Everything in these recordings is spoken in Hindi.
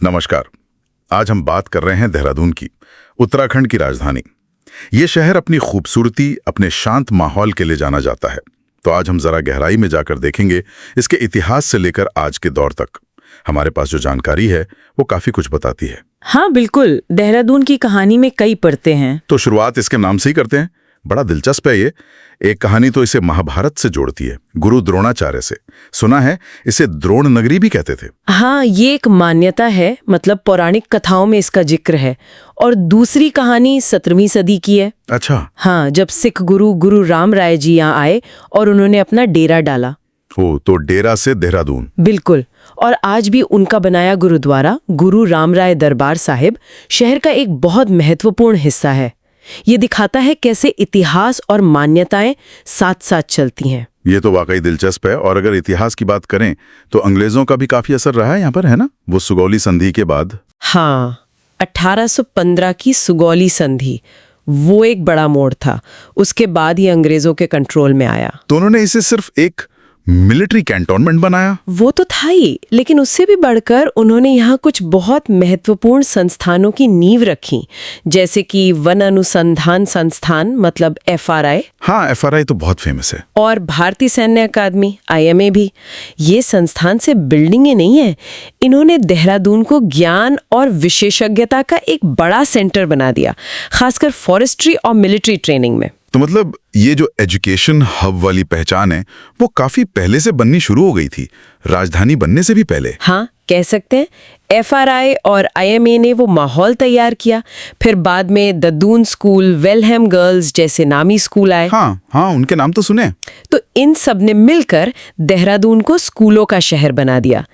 नमस्कार। आज हम बात कर रहे हैं देहरादून की, उत्तराखंड की राजधानी। ये शहर अपनी खूबसूरती, अपने शांत माहौल के लिए जाना जाता है। तो आज हम जरा गहराई में जाकर देखेंगे इसके इतिहास से लेकर आज के दौर तक। हमारे पास जो जानकारी है वो काफी कुछ बताती है। हाँ बिल्कुल, देहरादून की कहानी में कई परतें हैं। तो शुरुआत इसके नाम से ही करते हैं। बड़ा दिलचस्प है ये। एक कहानी तो इसे महाभारत से जोड़ती है, गुरु द्रोणाचार्य से। सुना है इसे द्रोण नगरी भी कहते थे। हाँ, ये एक मान्यता है, मतलब पौराणिक कथाओं में इसका जिक्र है। और दूसरी कहानी 17वीं सदी की है। अच्छा। हाँ, जब सिख गुरु राम राय जी यहाँ आए और उन्होंने अपना डेरा डाला। ओ, तो डेरा से देहरादून। बिल्कुल। और आज भी उनका बनाया गुरुद्वारा गुरु राम राय दरबार साहिब शहर का एक बहुत महत्वपूर्ण हिस्सा है। ये दिखाता है कैसे इतिहास और मान्यताएं साथ साथ चलती हैं। ये तो वाकई दिलचस्प है। और अगर इतिहास की बात करें तो अंग्रेजों का भी काफी असर रहा है यहाँ पर, है ना? वो सुगौली संधि के बाद। हाँ, 1815 की सुगौली संधि वो एक बड़ा मोड़ था। उसके बाद ही अंग्रेजों के कंट्रोल में आया। तो उन्होंने इसे सिर्फ एक मिलिट्री कैंटोनमेंट बनाया? वो तो था ही, लेकिन उससे भी बढ़कर उन्होंने यहाँ कुछ बहुत महत्वपूर्ण संस्थानों की नींव रखी, जैसे कि वन अनुसंधान संस्थान मतलब FRI। हाँ, FRI तो बहुत फेमस है। और भारतीय सैन्य अकादमी IMA भी। ये संस्थान से बिल्डिंगें नहीं है, इन्होंने देहरादून को ज्ञान और विशेषज्ञता का एक बड़ा सेंटर बना दिया, खासकर फॉरेस्ट्री और मिलिट्री ट्रेनिंग में। तो मतलब ये जो एजुकेशन हब वाली पहचान है वो काफी पहले से बननी शुरू हो गई थी, राजधानी बनने से भी पहले। हाँ, कह सकते हैं। FRI और IMA ने वो माहौल तैयार किया। फिर बाद में ददून स्कूल, वेलहम गर्ल्स जैसे नामी स्कूल आए। हाँ, उनके नाम तो सुने। तो इन सब ने मिलकर देहरादून को स्कूलों का शहर बना दिया।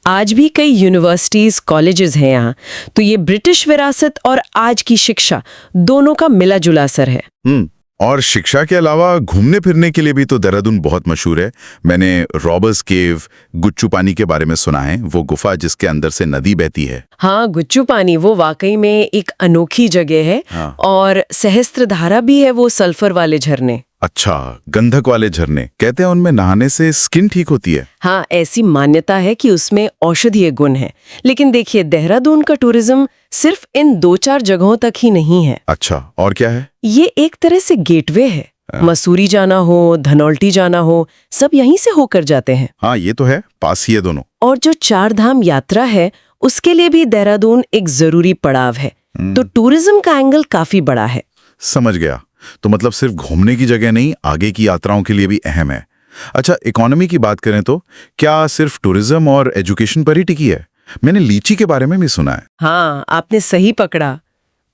आज भी कई यूनिवर्सिटीज, कॉलेजेस हैं यहाँ। तो ये ब्रिटिश विरासत और आज की शिक्षा दोनों का मिला जुला असर है। और शिक्षा के अलावा घूमने फिरने के लिए भी तो देहरादून बहुत मशहूर है। मैंने रॉबर्स केव, गुच्चू पानी के बारे में सुना है, वो गुफा जिसके अंदर से नदी बहती है। हाँ, गुच्चू पानी वो वाकई में एक अनोखी जगह है। हाँ। और सहस्त्रधारा भी है, वो सल्फर वाले झरने। अच्छा, गंधक वाले झरने। कहते हैं उनमें नहाने से स्किन ठीक होती है। हाँ, ऐसी मान्यता है कि उसमें औषधीय गुण है। लेकिन देखिए, देहरादून का टूरिज्म सिर्फ इन 2-4 जगहों तक ही नहीं है। अच्छा, और क्या है? ये एक तरह से गेटवे है। मसूरी जाना हो, धनौल्टी जाना हो, सब यहीं से होकर जाते हैं। हाँ, ये तो है, पास ही है दोनों। और जो 4 धाम यात्रा है उसके लिए भी देहरादून एक जरूरी पड़ाव है। तो टूरिज्म का एंगल काफी बड़ा है। समझ गया। तो मतलब सिर्फ घूमने की जगह नहीं, आगे की यात्राओं के लिए भी अहम है। अच्छा, इकोनॉमी की बात करें तो क्या सिर्फ टूरिज्म और एजुकेशन पर ही टिकी है? मैंने लीची के बारे में भी सुना है। हाँ, आपने सही पकड़ा।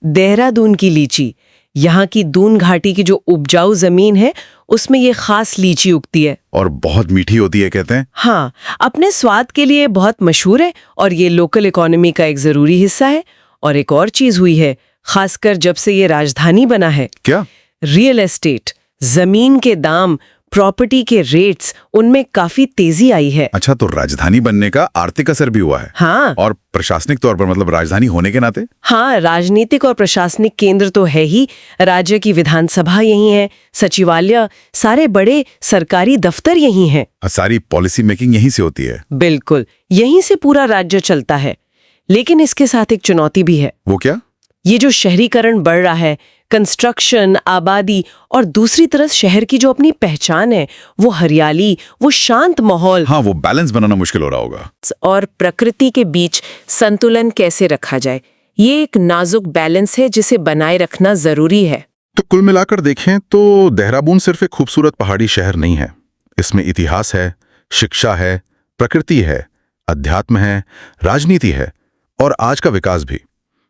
देहरादून की लीची, यहाँ की दून घाटी की जो उपजाऊ जमीन है उसमें ये खास लीची उगती है। और बहुत मीठी होती है कहते हैं। हाँ, अपने स्वाद के लिए बहुत मशहूर है और ये लोकल इकोनॉमी का एक जरूरी हिस्सा है। और एक और चीज हुई है, खासकर जब से ये राजधानी बना है। क्या? रियल एस्टेट, जमीन के दाम, प्रॉपर्टी के रेट्स, उनमें काफी तेजी आई है। अच्छा, तो राजधानी बनने का आर्थिक असर भी हुआ है। हाँ। और प्रशासनिक तौर पर मतलब राजधानी होने के नाते? हाँ, राजनीतिक और प्रशासनिक केंद्र तो है ही। राज्य की विधानसभा यही है, सचिवालय, सारे बड़े सरकारी दफ्तर यही हैं। सारी पॉलिसी मेकिंग यहीं से होती है। बिल्कुल, यहीं से पूरा राज्य चलता है। लेकिन इसके साथ एक चुनौती भी है। वो क्या? ये जो शहरीकरण बढ़ रहा है, कंस्ट्रक्शन, आबादी, और दूसरी तरफ शहर की जो अपनी पहचान है, वो हरियाली, वो शांत माहौल। हाँ, वो बैलेंस बनाना मुश्किल हो रहा होगा। और प्रकृति के बीच संतुलन कैसे रखा जाए, ये एक नाजुक बैलेंस है जिसे बनाए रखना जरूरी है। तो कुल मिलाकर देखें तो देहरादून सिर्फ एक खूबसूरत पहाड़ी शहर नहीं है। इसमें इतिहास है, शिक्षा है, प्रकृति है, अध्यात्म है, राजनीति है और आज का विकास भी।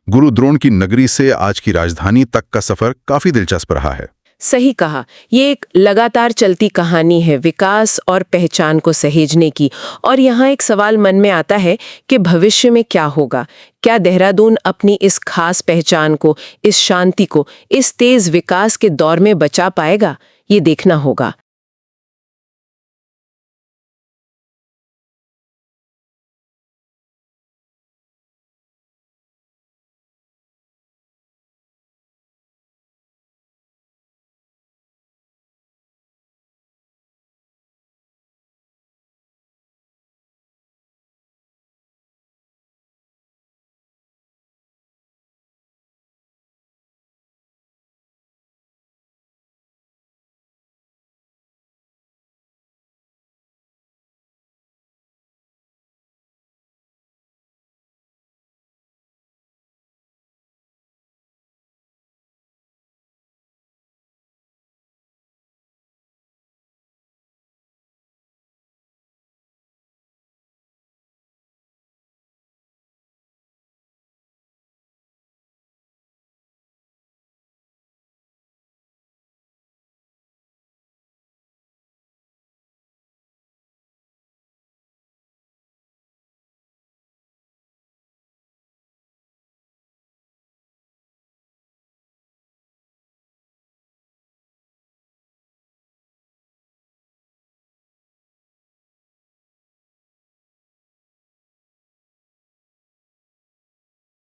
गुरु द्रोण की नगरी से आज की राजधानी तक का सफर काफी दिलचस्प रहा है। सही कहा, ये एक लगातार चलती कहानी है विकास और पहचान को सहेजने की। और यहाँ एक सवाल मन में आता है कि भविष्य में क्या होगा? क्या देहरादून अपनी इस खास पहचान को, इस शांति को, इस तेज विकास के दौर में बचा पाएगा? ये देखना होगा।